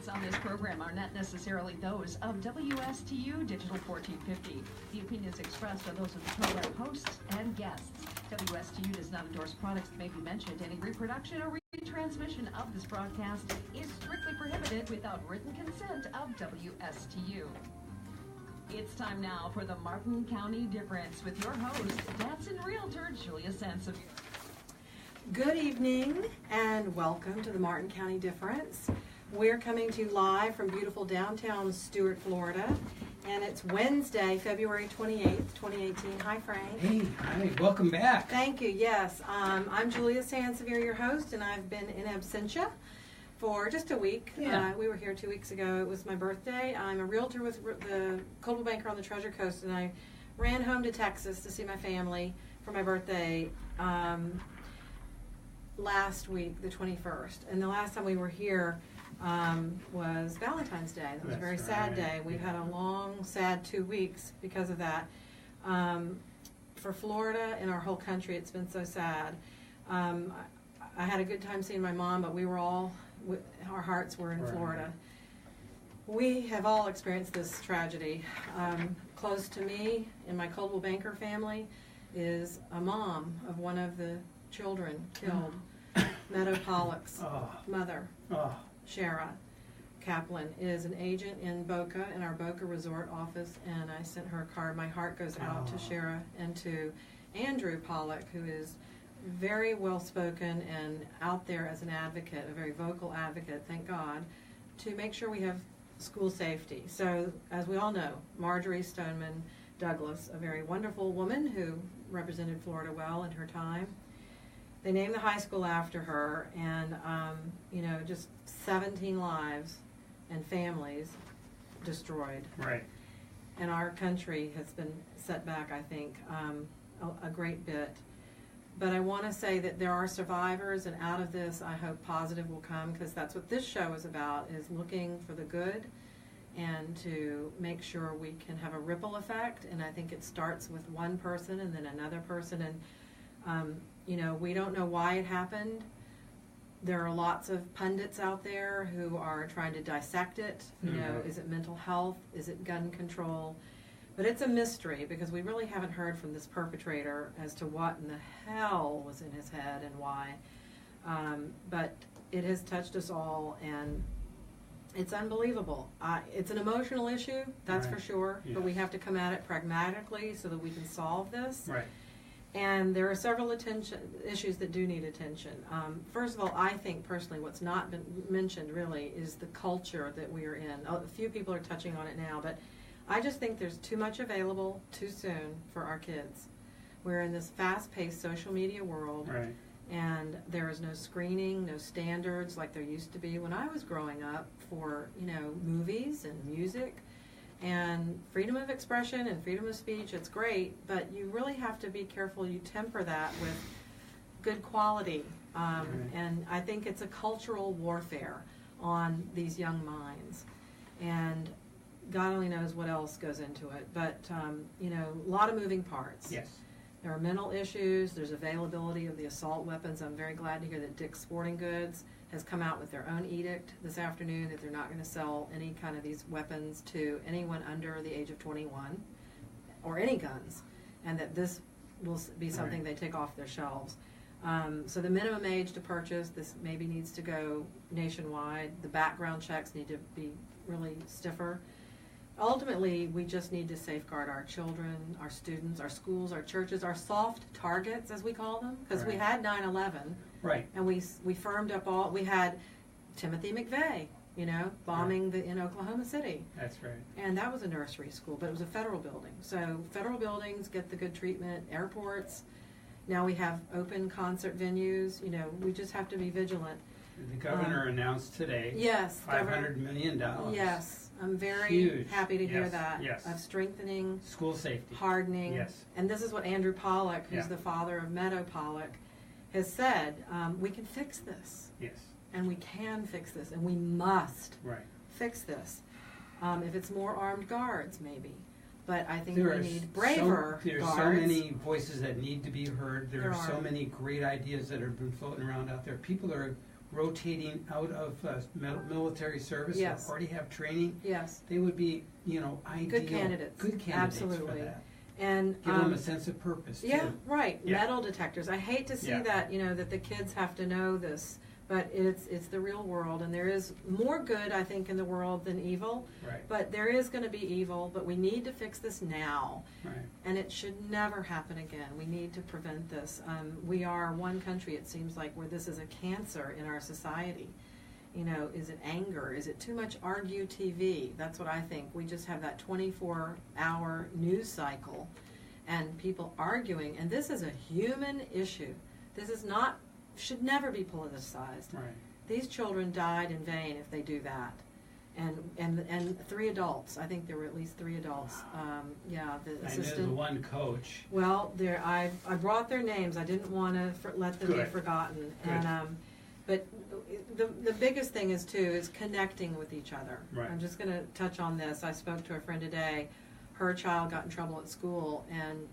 Statements on this program are not necessarily those of WSTU Digital 1450. The opinions expressed are those of the program hosts and guests. WSTU does not endorse products that may be mentioned. Any reproduction or retransmission of this broadcast is strictly prohibited without written consent of WSTU. It's time now for the Martin County Difference with your host, Datsun Realtor Julia Sansevere. Good evening and welcome to the Martin County Difference. We're coming to you live from beautiful downtown Stuart, Florida, and it's Wednesday, February 28th, 2018. Hi, Frank. Hey, hi, welcome back. Thank you, yes. I'm Julia Sansevere, your host, and I've been in absentia for just a week. Yeah. We were here 2 weeks ago. It was my birthday. I'm a realtor with the Coldwell Banker on the Treasure Coast, and I ran home to Texas to see my family for my birthday last week, the 21st. And the last time we were here was Valentine's Day. That was a very sad day. We've had a long, sad 2 weeks because of that. For Florida and our whole country, it's been so sad. I had a good time seeing my mom, but we were all, our hearts were in Florida. We have all experienced this tragedy. Close to me in my Coldwell Banker family is a mom of one of the children killed. Meadow Pollock's mother, Shara Kaplan, is an agent in Boca, in our Boca Resort office, and I sent her a card. My heart goes out to Shara and to Andrew Pollock, who is very well-spoken and out there as an advocate, a very vocal advocate, thank God, to make sure we have school safety. So, as we all know, Marjorie Stoneman Douglas, a very wonderful woman who represented Florida well in her time. They named the high school after her, and just 17 lives and families destroyed. Right. And our country has been set back, I think, a great bit. But I want to say that there are survivors, and out of this, I hope positive will come, because that's what this show is about, is looking for the good and to make sure we can have a ripple effect. And I think it starts with one person and then another person. And we don't know why it happened. There are lots of pundits out there who are trying to dissect it. Is it mental health? Is it gun control? But it's a mystery, because we really haven't heard from this perpetrator as to what in the hell was in his head and why. But it has touched us all, and it's unbelievable. It's an emotional issue, that's for sure, but we have to come at it pragmatically so that we can solve this. Right. And there are several issues that do need attention. First of all, I think personally what's not been mentioned really is the culture that we are in. A few people are touching on it now, but I just think there's too much available too soon for our kids. We're in this fast-paced social media world, and there is no screening, no standards like there used to be when I was growing up for movies and music. And freedom of expression and freedom of speech, it's great, but you really have to be careful you temper that with good quality. And I think it's a cultural warfare on these young minds. And God only knows what else goes into it. But, a lot of moving parts. Yes. There are mental issues. There's availability of the assault weapons. I'm very glad to hear that Dick's Sporting Goods has come out with their own edict this afternoon that they're not going to sell any kind of these weapons to anyone under the age of 21 or any guns, and that this will be something they take off their shelves. So the minimum age to purchase, this maybe needs to go nationwide. The background checks need to be really stiffer. Ultimately, we just need to safeguard our children, our students, our schools, our churches, our soft targets, as we call them, because we had 9/11. Right. And we firmed up all. We had Timothy McVeigh, bombing in Oklahoma City. That's right. And that was a nursery school, but it was a federal building. So federal buildings get the good treatment. Airports. Now we have open concert venues. We just have to be vigilant. The governor announced today. Yes. $500 million. Yes, I'm very happy to hear that. Yes. Of strengthening, school safety, hardening. Yes. And this is what Andrew Pollock, who's the father of Meadow Pollock, has said. We can fix this. Yes. And we can fix this, and we must fix this. If it's more armed guards, maybe. But I think we need braver guards. There are so many voices that need to be heard. There are so many great ideas that have been floating around out there. People are rotating out of military service, Yes. or already have training, Yes, they would be, ideal. good candidates. Good candidates for Absolutely. that. And Give them a sense of purpose, too. yeah, right. Yeah. Metal detectors. I hate to see Yeah. that, that the kids have to know this, but it's the real world, and there is more good, I think, in the world than evil. Right, But there is going to be evil, but we need to fix this now, right. and it should never happen again. We need to prevent this. We are one country, it seems like, where this is a cancer in our society. Is it anger? Is it too much argue TV? That's what I think. We just have that 24-hour news cycle and people arguing, and this is a human issue. This is not, should never be politicized. Right. These children died in vain if they do that. And 3 adults. I think there were at least 3 adults. Yeah, the And assistant. there's one coach. Well, I brought their names. I didn't want to let them be Good. forgotten. Good. And but the biggest thing is connecting with each other. Right. I'm just going to touch on this. I spoke to a friend today. Her child got in trouble at school and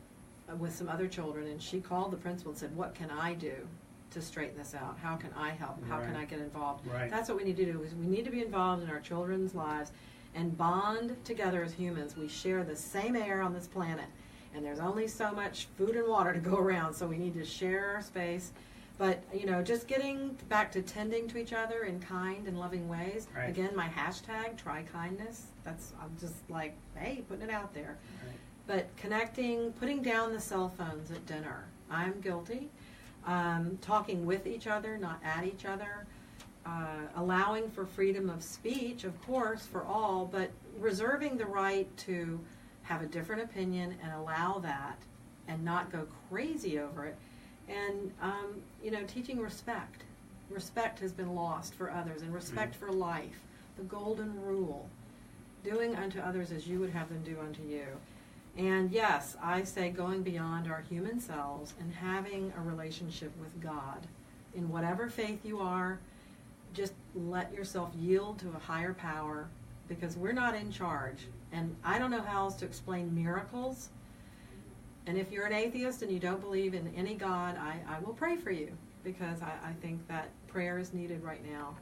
with some other children, and she called the principal and said, "What can I do to straighten this out? How can I help? How can Right. I get involved?" Right. That's what we need to do. Is we need to be involved in our children's lives and bond together as humans. We share the same air on this planet, and there's only so much food and water to go around, so we need to share our space. But, just getting back to tending to each other in kind and loving ways. Right. Again, my hashtag, try kindness. I'm just like, hey, putting it out there. Right. But connecting, putting down the cell phones at dinner. I'm guilty. Talking with each other, not at each other. Allowing for freedom of speech, of course, for all, but reserving the right to have a different opinion and allow that and not go crazy over it. And, teaching respect. Respect has been lost for others, and respect for life. The golden rule. Doing unto others as you would have them do unto you. And yes, I say going beyond our human selves and having a relationship with God. In whatever faith you are, just let yourself yield to a higher power, because we're not in charge. And I don't know how else to explain miracles. And if you're an atheist and you don't believe in any God, I will pray for you, because I think that prayer is needed right now.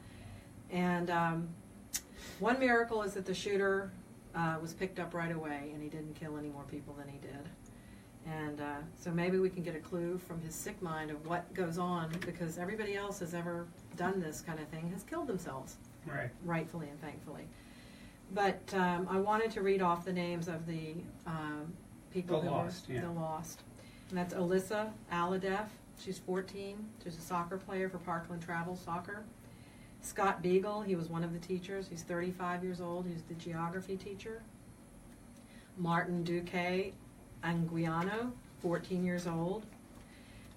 And one miracle is that the shooter was picked up right away, and he didn't kill any more people than he did. And so maybe we can get a clue from his sick mind of what goes on, because everybody else has ever done this kind of thing has killed themselves, Right. rightfully and thankfully. But I wanted to read off the names of the people The who lost, were yeah. the lost. And that's Alyssa Aladef. She's 14. She's a soccer player for Parkland Travel Soccer. Scott Beagle, he was one of the teachers. He's 35 years old. He's the geography teacher. Martin Duque Anguiano, 14 years old.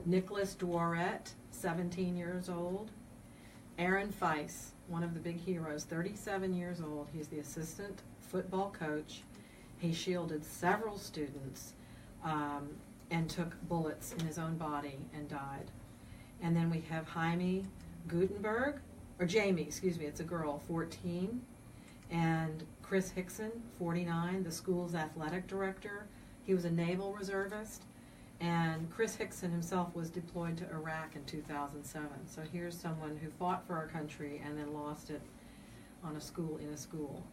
Nicholas Dworet, 17 years old. Aaron Feiss, one of the big heroes, 37 years old. He's the assistant football coach. He shielded several students and took bullets in his own body and died. And then we have Jamie, it's a girl, 14. And Chris Hickson, 49, the school's athletic director. He was a naval reservist. And Chris Hickson himself was deployed to Iraq in 2007. So here's someone who fought for our country and then lost it in a school.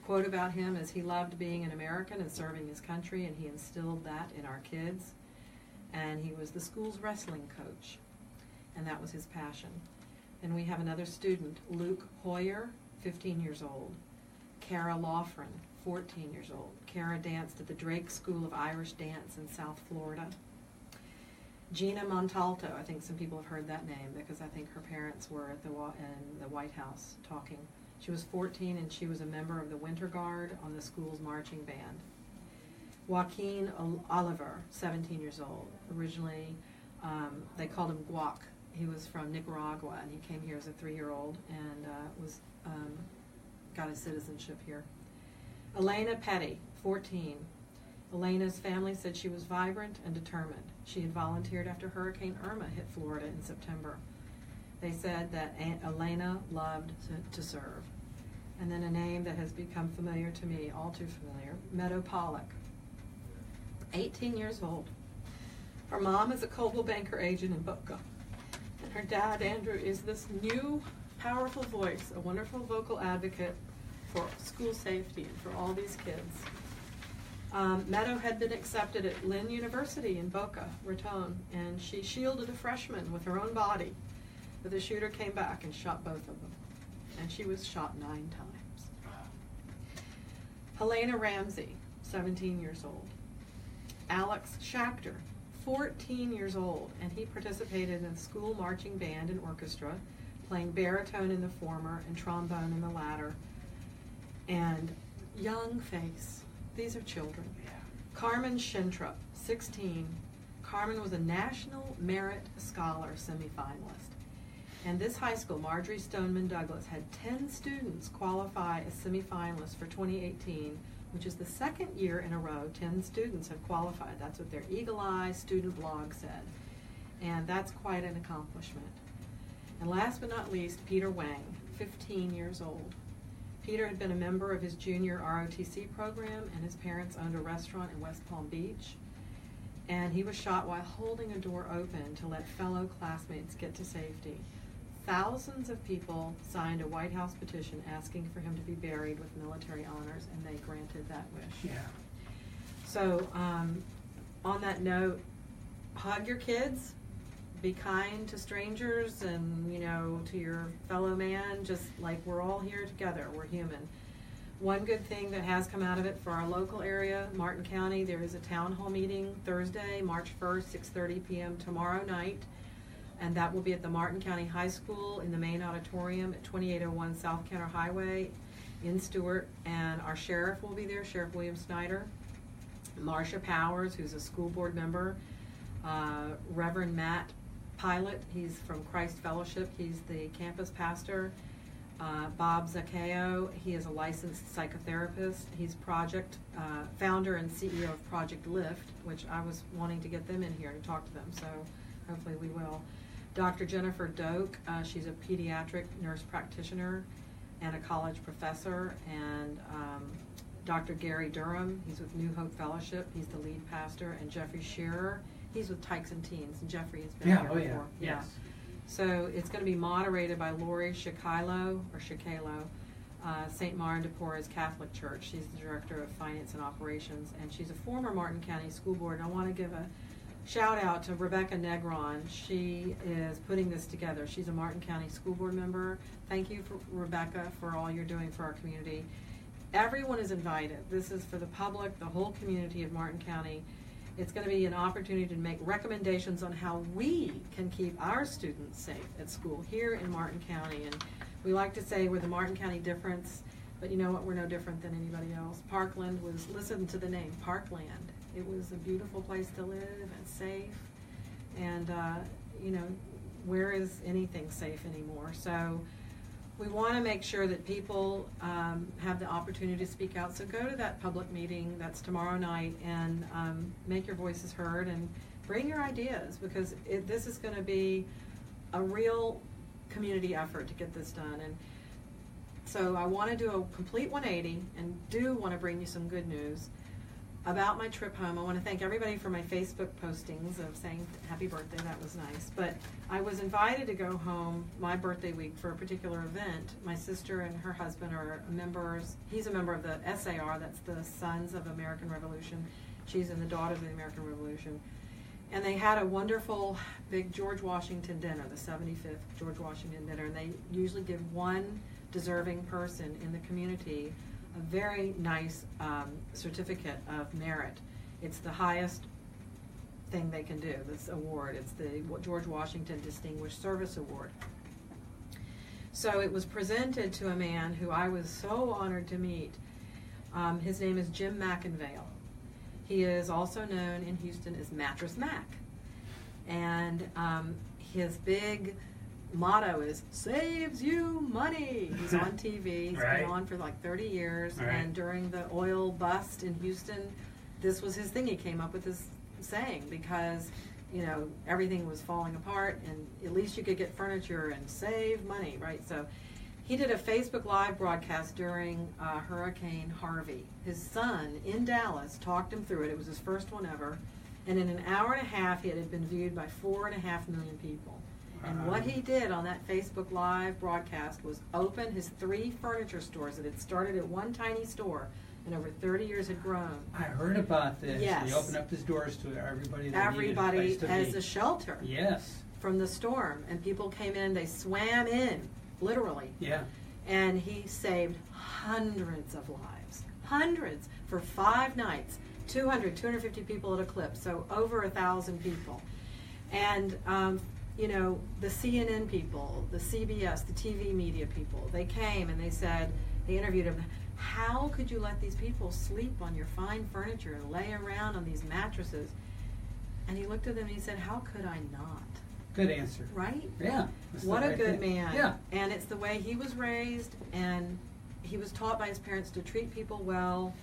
Quote about him is, he loved being an American and serving his country, and he instilled that in our kids. And he was the school's wrestling coach, and that was his passion. And we have another student, Luke Hoyer, 15 years old. Kara Loughran, 14 years old. Kara danced at the Drake School of Irish Dance in South Florida. Gina Montalto, I think some people have heard that name because I think her parents were at in the White House talking. She was 14 and she was a member of the Winter Guard on the school's marching band. Joaquin Oliver, 17 years old. Originally, they called him Guac. He was from Nicaragua, and he came here as a 3-year-old and got his citizenship here. Elena Petty, 14. Elena's family said she was vibrant and determined. She had volunteered after Hurricane Irma hit Florida in September. They said that Elena loved to serve. And then a name that has become familiar to me, all too familiar, Meadow Pollock, 18 years old. Her mom is a Coldwell Banker agent in Boca, and Her dad, Andrew, is this new, powerful voice, a wonderful vocal advocate for school safety and for all these kids. Meadow had been accepted at Lynn University in Boca Raton, and she shielded a freshman with her own body, but the shooter came back and shot both of them, and she was shot 9 times. Helena Ramsey, 17 years old. Alex Schachter, 14 years old, and he participated in the school marching band and orchestra, playing baritone in the former and trombone in the latter. And young face. These are children. Yeah. Carmen Schintrup, 16. Carmen was a National Merit Scholar semifinalist. And this high school, Marjorie Stoneman Douglas, had 10 students qualify as semifinalists for 2018, which is the second year in a row 10 students have qualified. That's what their Eagle Eye student blog said. And that's quite an accomplishment. And last but not least, Peter Wang, 15 years old. Peter had been a member of his junior ROTC program, and his parents owned a restaurant in West Palm Beach. And he was shot while holding a door open to let fellow classmates get to safety. Thousands of people signed a White House petition asking for him to be buried with military honors, and they granted that wish. Yeah. So, on that note, hug your kids, be kind to strangers, and, you know, to your fellow man, just like we're all here together, we're human. One good thing that has come out of it for our local area, Martin County, there is a town hall meeting Thursday, March 1st, 6:30 p.m. tomorrow night. And that will be at the Martin County High School in the main auditorium at 2801 South Counter Highway in Stewart. And our sheriff will be there, Sheriff William Snyder, Marcia Powers, who's a school board member, Reverend Matt Pilot, he's from Christ Fellowship, he's the campus pastor, Bob Zaccheo, he is a licensed psychotherapist, he's founder and CEO of Project Lift, which I was wanting to get them in here to talk to them, so hopefully we will. Dr. Jennifer Doak, she's a pediatric nurse practitioner and a college professor, and Dr. Gary Durham, he's with New Hope Fellowship, he's the lead pastor, and Jeffrey Shearer, he's with Tykes and Teens, and Jeffrey has been here before. Yeah. Yes. So it's going to be moderated by Lori Shikalo, St. Marin de Porres Catholic Church. She's the Director of Finance and Operations, and she's a former Martin County School Board, and I want to give a shout out to Rebecca Negron. She is putting this together. She's a Martin County School Board member. Thank you, Rebecca, for all you're doing for our community. Everyone is invited. This is for the public, the whole community of Martin County. It's going to be an opportunity to make recommendations on how we can keep our students safe at school here in Martin County. And we like to say we're the Martin County difference, but you know what? We're no different than anybody else. Parkland was, listen to the name, Parkland. It was a beautiful place to live and safe, and you know, where is anything safe anymore? So we want to make sure that people have the opportunity to speak out. So go to that public meeting that's tomorrow night and make your voices heard and bring your ideas, because this is going to be a real community effort to get this done. And so I want to do a complete 180 and do want to bring you some good news about my trip home. I want to thank everybody for my Facebook postings of saying happy birthday. That was nice. But I was invited to go home my birthday week for a particular event. My sister and her husband are members. He's a member of the SAR, that's the Sons of American Revolution. She's in the Daughters of the American Revolution. And they had a wonderful big George Washington dinner, the 75th George Washington dinner. And they usually give one deserving person in the community a very nice certificate of merit. It's the highest thing they can do, this award. It's the George Washington Distinguished Service Award. So it was presented to a man who I was so honored to meet. His name is Jim McInvale. He is also known in Houston as Mattress Mac. And his big motto is saves you money. He's on TV. He's been on for like 30 years. And during the oil bust in Houston, this was his thing. He came up with this saying because, you know, everything was falling apart, and at least you could get furniture and save money, right? So he did a Facebook Live broadcast during Hurricane Harvey. His son in Dallas talked him through it. It was his first one ever. And in an hour and a half, it had been viewed by 4.5 million people. And what he did on that Facebook Live broadcast was open his 3 furniture stores that had started at one tiny store and over 30 years had grown. I heard about this. Yes. He opened up his doors to everybody that Everybody needed a place as to be. a shelter Yes. from the storm. And people came in, they swam in, literally. Yeah. And he saved hundreds of lives. Hundreds. For 5 nights. 250 people at a clip. So over 1,000 people. And, you know, the CNN people, the CBS, the TV media people, they came and they said, they interviewed him, how could you let these people sleep on your fine furniture and lay around on these mattresses? And he looked at them and he said, how could I not? Good answer. Right? Yeah. That's What the a right good thing. man. Yeah. And it's the way he was raised, and he was taught by his parents to treat people well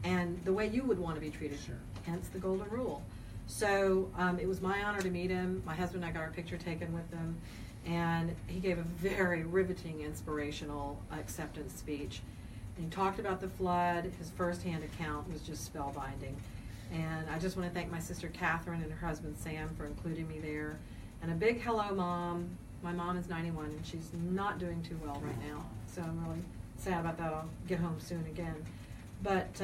and the way you would want to be treated. Sure. Hence the golden rule. So it was my honor to meet him. My husband and I got our picture taken with him, and he gave a very riveting, inspirational acceptance speech. And he talked about the flood. His firsthand account was just spellbinding. And I just want to thank my sister Catherine and her husband Sam for including me there. And a big hello, Mom. My mom is 91, and she's not doing too well right now. So I'm really sad about that. I'll get home soon again. But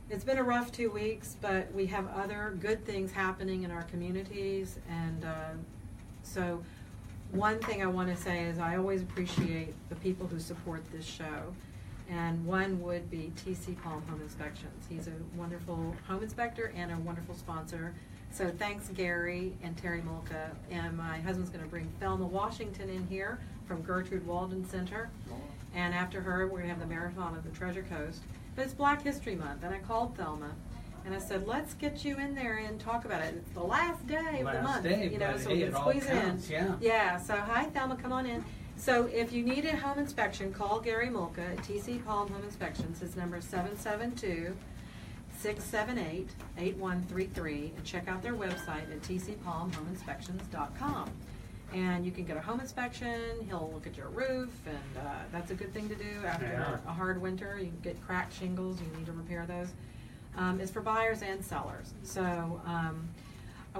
it's been a rough 2 weeks, but we have other good things happening in our communities. And so one thing I want to say is I always appreciate the people who support this show. And one would be TC Palm Home Inspections. He's a wonderful home inspector and a wonderful sponsor. So thanks, Gary and Terry Mulca. And my husband's going to bring Thelma Washington in here from Gertrude Walden Center. And after her, we're going to have the Marathon of the Treasure Coast. But it's Black History Month, and I called Thelma. And I said, let's get you in there and talk about it. It's the last day of the month. Day, you know, but so hey, we it can all squeeze it in. counts, yeah. Yeah, so hi, Thelma, come on in. So if you need a home inspection, call Gary Mulca at TC Palm Home Inspections. His number is 772-678-8133. And check out their website at tcpalmhomeinspections.com. And you can get a home inspection. He'll look at your roof, and that's a good thing to do after a hard winter. You can get cracked shingles. You need to repair those. It's for buyers and sellers. So I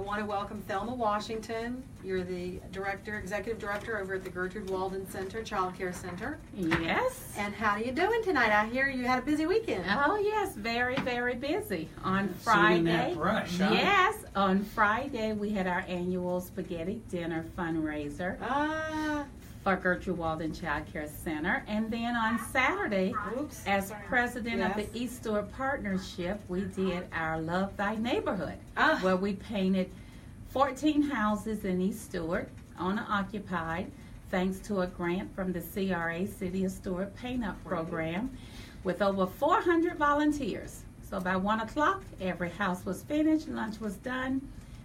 want to welcome Thelma Washington. You're the executive director over at the Gertrude Walden Center, Child Care Center. Yes. And how are you doing tonight? I hear you had a busy weekend. Oh, yes, very, very busy. On Suiting Friday. that brush, huh? Yes, on Friday we had our annual spaghetti dinner fundraiser for Gertrude Walden Child Care Center. And then on Saturday, as president of the East Stewart Partnership, we did our Love Thy Neighborhood, where we painted 14 houses in East Stewart, owner-occupied, thanks to a grant from the CRA City of Stewart Paint Up Program, with over 400 volunteers. So by 1 o'clock, every house was finished, lunch was done,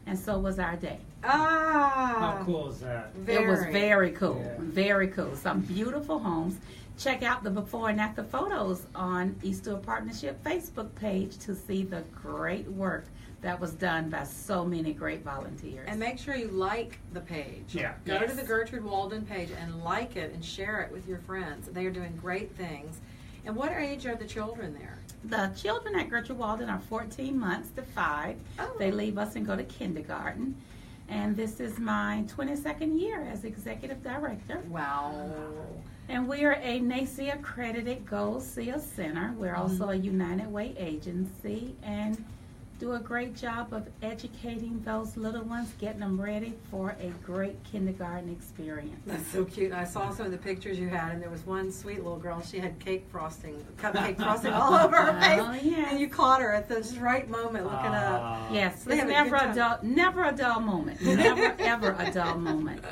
and so was our day. How cool is that? It was very cool, Yeah. very cool. Some beautiful homes. Check out the before and after photos on East Stewart Partnership Facebook page to see the great work that was done by so many great volunteers. And make sure you like the page. Yeah. Go to Yes. the Gertrude Walden page and like it and share it with your friends. They are doing great things. And what age are the children there? The children at Gertrude Walden are 14 months to 5. Oh. They leave us and go to kindergarten. And this is my 22nd year as executive director. Wow. And we are a NACE accredited Gold Seal Center. We're also a United Way agency and do a great job of educating those little ones, getting them ready for a great kindergarten experience. That's so cute. I saw some of the pictures you had, and there was one sweet little girl. She had cupcake frosting all over her face. Oh, yes. And you caught her at this right moment looking up. Yes, So they it's have a never good time. never a dull moment. Never ever a dull moment.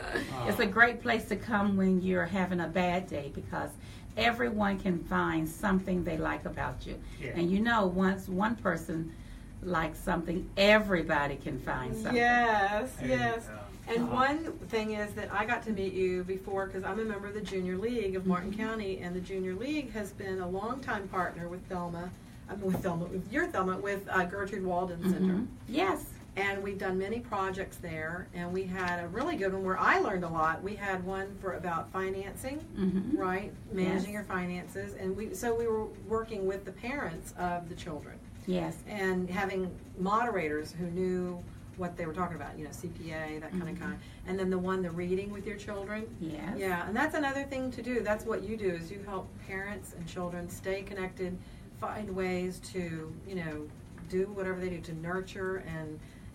It's a great place to come when you're having a bad day because everyone can find something they like about you. Yeah. And you know, once one person likes something, everybody can find something. Yes, There you yes. go. And one thing is that I got to meet you before because I'm a member of the Junior League of Martin County, and the Junior League has been a longtime partner with Thelma, with Gertrude Walden Center. Mhm. Yes. And we've done many projects there, and we had a really good one where I learned a lot. We had one for about financing, Mhm. right? Managing Yes. your finances, and we were working with the parents of the children Yes. and having moderators who knew what they were talking about, CPA, that kind of. And then the reading with your children. Yes. Yeah, and that's another thing to do. That's what you do, is you help parents and children stay connected, find ways to, do whatever they do to nurture,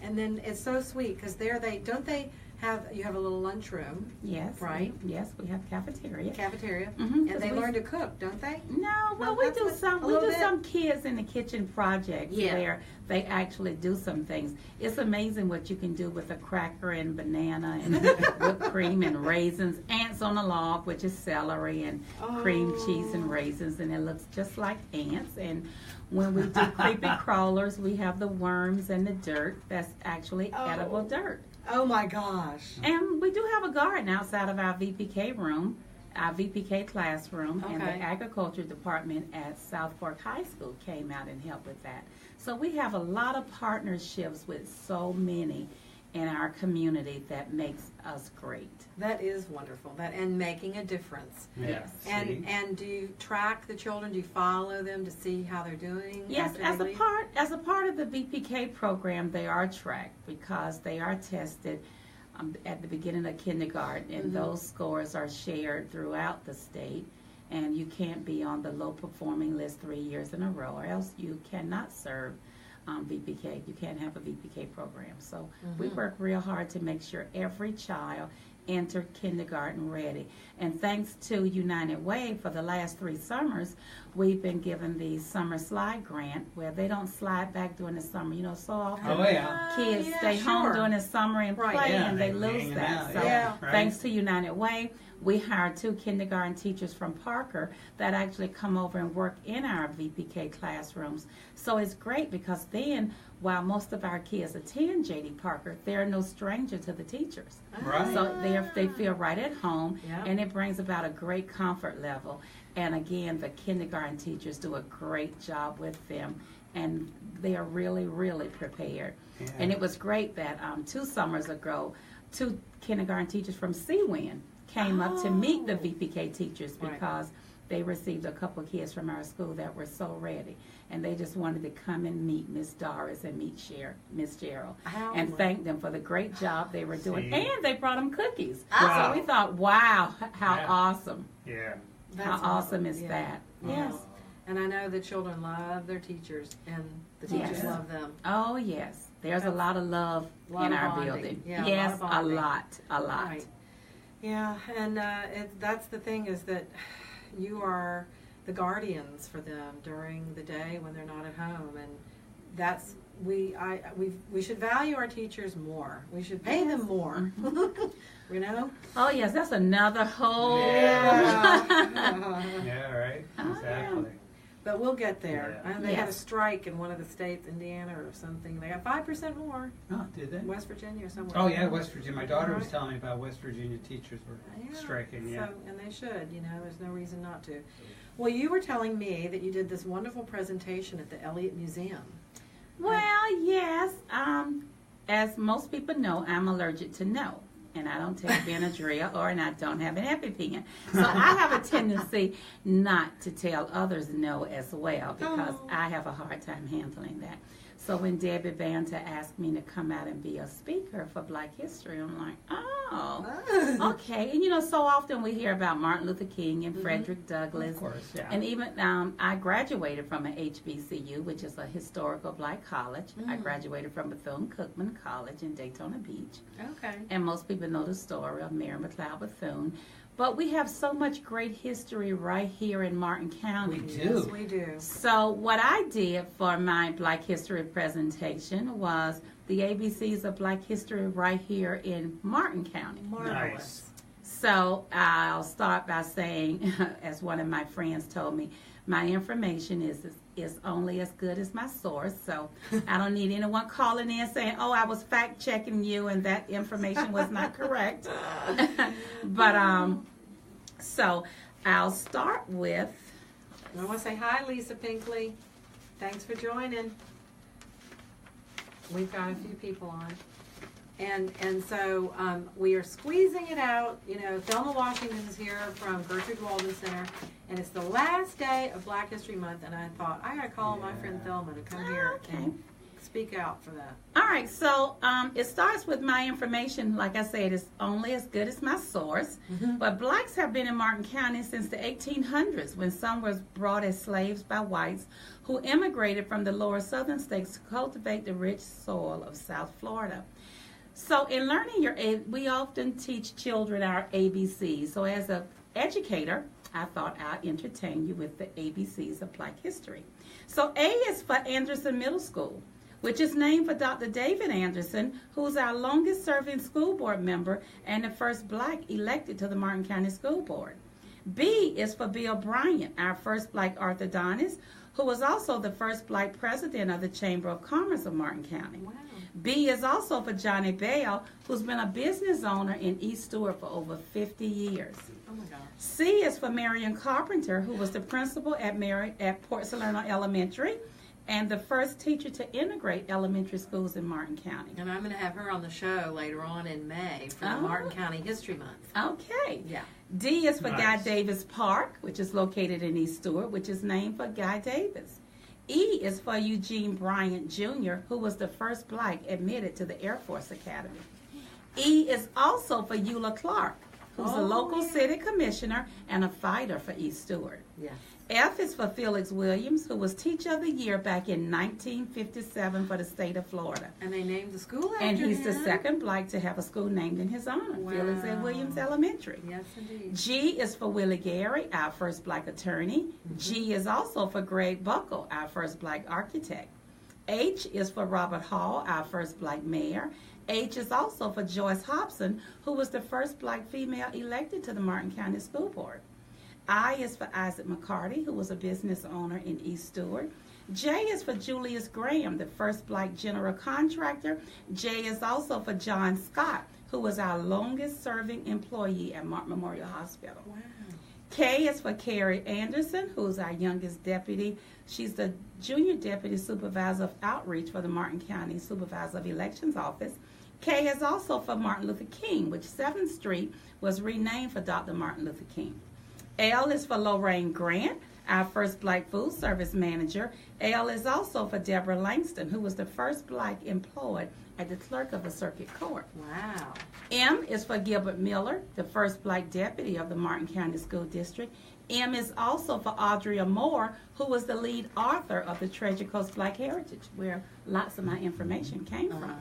and then it's so sweet because you have a little lunchroom. Yes. Right? Yes, we have cafeteria. And they learn to cook, don't they? No, well, we do some kids in the kitchen projects where they actually do some things. It's amazing what you can do with a cracker and banana and whipped cream and raisins, ants on a log, which is celery, and cream cheese and raisins, and it looks just like ants. And when we do creepy crawlers, we have the worms and the dirt. That's actually edible dirt. Oh my gosh. And we do have a garden outside of our VPK room, our VPK classroom, and the agriculture department at South Fork High School came out and helped with that. So we have a lot of partnerships with so many in our community that makes us great. That is wonderful. And making a difference. Yes. And do you track the children? Do you follow them to see how they're doing? Yes, as a part of the VPK program, they are tracked because they are tested at the beginning of kindergarten, and those scores are shared throughout the state. And you can't be on the low performing list 3 years in a row, or else you cannot serve VPK. You can't have a VPK program. So we work real hard to make sure every child entered kindergarten ready. And thanks to United Way, for the last 3 summers, we've been given the summer slide grant where they don't slide back during the summer. So often kids stay home during the summer and play, and they lose that. So thanks to United Way, we hired 2 kindergarten teachers from Parker that actually come over and work in our VPK classrooms. So it's great because then, while most of our kids attend J.D. Parker, they're no stranger to the teachers. Right. So they feel right at home, and it brings about a great comfort level. And again, the kindergarten teachers do a great job with them, and they are really, really prepared. Yeah. And it was great that 2 summers ago, 2 kindergarten teachers from Seawind came up to meet the VPK teachers because they received a couple of kids from our school that were so ready, and they just wanted to come and meet Miss Doris and meet Miss Gerald and thank them for the great job they were doing. And they brought them cookies. So we thought, wow, how awesome. Yeah. That's how awesome is that? Yes. And I know the children love their teachers, and the teachers love them. Oh, yes. There's a lot of love in our building. Yeah, yes, a lot. Right. Yeah, and that's the thing, is that you are the guardians for them during the day when they're not at home, and that's we should value our teachers more. We should pay them more. Oh yes, that's another whole. Yeah, right. Exactly. But we'll get there. And they had a strike in one of the states, Indiana or something. They got 5% more. Oh, did they? West Virginia or somewhere. Oh, yeah, West Virginia. My daughter was telling me about West Virginia teachers were striking. Yeah. So, and they should. There's no reason not to. Well, you were telling me that you did this wonderful presentation at the Elliott Museum. Well, yes. As most people know, I'm allergic to no. And I don't take Benadryl, and I don't have an EpiPen. So I have a tendency not to tell others no as well, because I have a hard time handling that. So when Debbie Banta asked me to come out and be a speaker for Black History, I'm like, okay. And so often we hear about Martin Luther King and Frederick Douglass. Of course, yeah. And even I graduated from an HBCU, which is a historical Black college. I graduated from Bethune-Cookman College in Daytona Beach. Okay. And most people know the story of Mary McLeod Bethune. But we have so much great history right here in Martin County. We do. Yes, we do. So what I did for my Black History presentation was the ABCs of Black History right here in Martin County. Marvelous. Nice. So I'll start by saying, as one of my friends told me, my information is only as good as my source. So I don't need anyone calling in saying, oh, I was fact checking you and that information was not correct. But so I'll start with. I want to say hi, Lisa Pinkley. Thanks for joining. We've got a few people on. And so we are squeezing it out. Thelma Washington is here from Gertrude Walden Center, and it's the last day of Black History Month, and I thought, I got to call my friend Thelma to come here and Speak out for that. All right, so it starts with my information. Like I said, it's only as good as my source. But blacks have been in Martin County since the 1800s, when some were brought as slaves by whites who immigrated from the lower southern states to cultivate the rich soil of South Florida. So in learning we often teach children our ABCs. So as an educator, I thought I'd entertain you with the ABCs of Black history. So A is for Anderson Middle School, which is named for Dr. David Anderson, who's our longest serving school board member and the first black elected to the Martin County School Board. B is for Bill Bryant, our first black orthodontist, who was also the first black president of the Chamber of Commerce of Martin County. Wow. B is also for Johnny Bell, who's been a business owner in East Stewart for over 50 years. Oh my gosh. C is for Marion Carpenter, who was the principal at Port Salerno Elementary and the first teacher to integrate elementary schools in Martin County. And I'm going to have her on the show later on in May for the Martin County History Month. Okay. Yeah. D is for Nice. Guy Davis Park, which is located in East Stewart, which is named for Guy Davis. E is for Eugene Bryant Jr., who was the first black admitted to the Air Force Academy. E is also for Eula Clark, who's a local city commissioner and a fighter for East Stewart. Yeah. F is for Felix Williams, who was Teacher of the Year back in 1957 for the state of Florida. And they named the school after And he's him. the second black to have a school named in his honor, Felix A. Wow. Williams Elementary. Yes, indeed. G is for Willie Gary, our first black attorney. G is also for Greg Buckle, our first black architect. H is for Robert Hall, our first black mayor. H is also for Joyce Hobson, who was the first black female elected to the Martin County School Board. I is for Isaac McCarty, who was a business owner in East Stewart. J is for Julius Graham, the first black general contractor. J is also for John Scott, who was our longest serving employee at Martin Memorial Hospital. Wow. K is for Carrie Anderson, who's our youngest deputy. She's the junior deputy supervisor of outreach for the Martin County Supervisor of Elections Office. K is also for Martin Luther King, which 7th Street was renamed for Dr. Martin Luther King. L is for Lorraine Grant, our first black food service manager. L is also for Deborah Langston, who was the first black employed at the clerk of the circuit court. Wow. M is for Gilbert Miller, the first black deputy of the Martin County School District. M is also for Audria Moore, who was the lead author of the Treasure Coast Black Heritage, where lots of my information came from.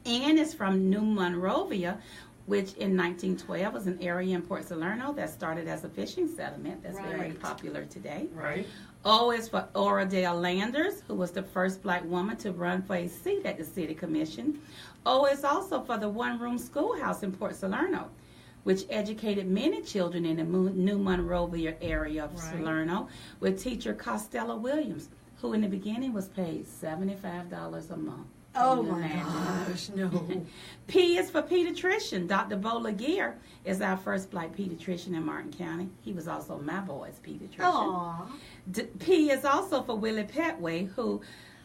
N is from New Monrovia, which in 1912 was an area in Port Salerno that started as a fishing settlement that's very Right. popular today. Right. O is for Oradale Landers, who was the first black woman to run for a seat at the City Commission. O is also for the one-room schoolhouse in Port Salerno, which educated many children in the New Monrovia area of Right. Salerno, with teacher Costello Williams, who in the beginning was paid $75 a month. Oh Can you my imagine? gosh, no. P is for pediatrician. Dr. Bo Laguerre is our first black pediatrician in Martin County. He was also my boy's pediatrician. Aw. P is also for Willie Petway, who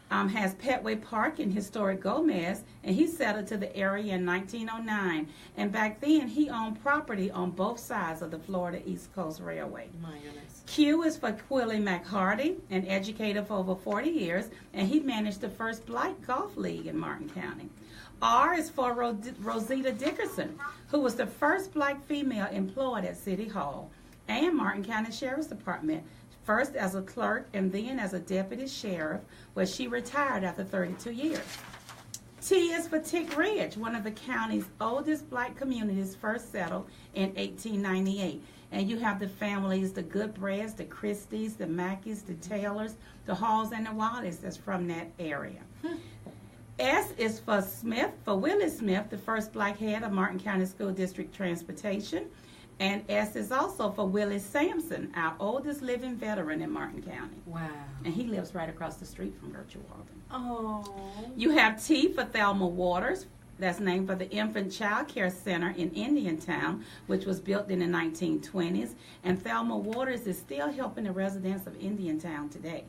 has Petway Park in historic Gomez, and he settled to the area in 1909. And back then, he owned property on both sides of the Florida East Coast Railway. My goodness. Q is for Quilly McHardy, an educator for over 40 years, and he managed the first black golf league in Martin County. R is for Rosita Dickerson, who was the first black female employed at City Hall and Martin County Sheriff's Department, first as a clerk and then as a deputy sheriff, where she retired after 32 years. T is for Tick Ridge, one of the county's oldest black communities, first settled in 1898. And you have the families, the Goodbreads, the Christies, the Mackeys, the Taylors, the Halls, and the Wallies that's from that area. S is for Smith, for Willie Smith, the first black head of Martin County School District Transportation. And S is also for Willie Sampson, our oldest living veteran in Martin County. Wow. And he lives right across the street from Gertrude Walden. Oh. You have T for Thelma Waters. That's named for the Infant Child Care Center in Indiantown, which was built in the 1920s. And Thelma Waters is still helping the residents of Indiantown today.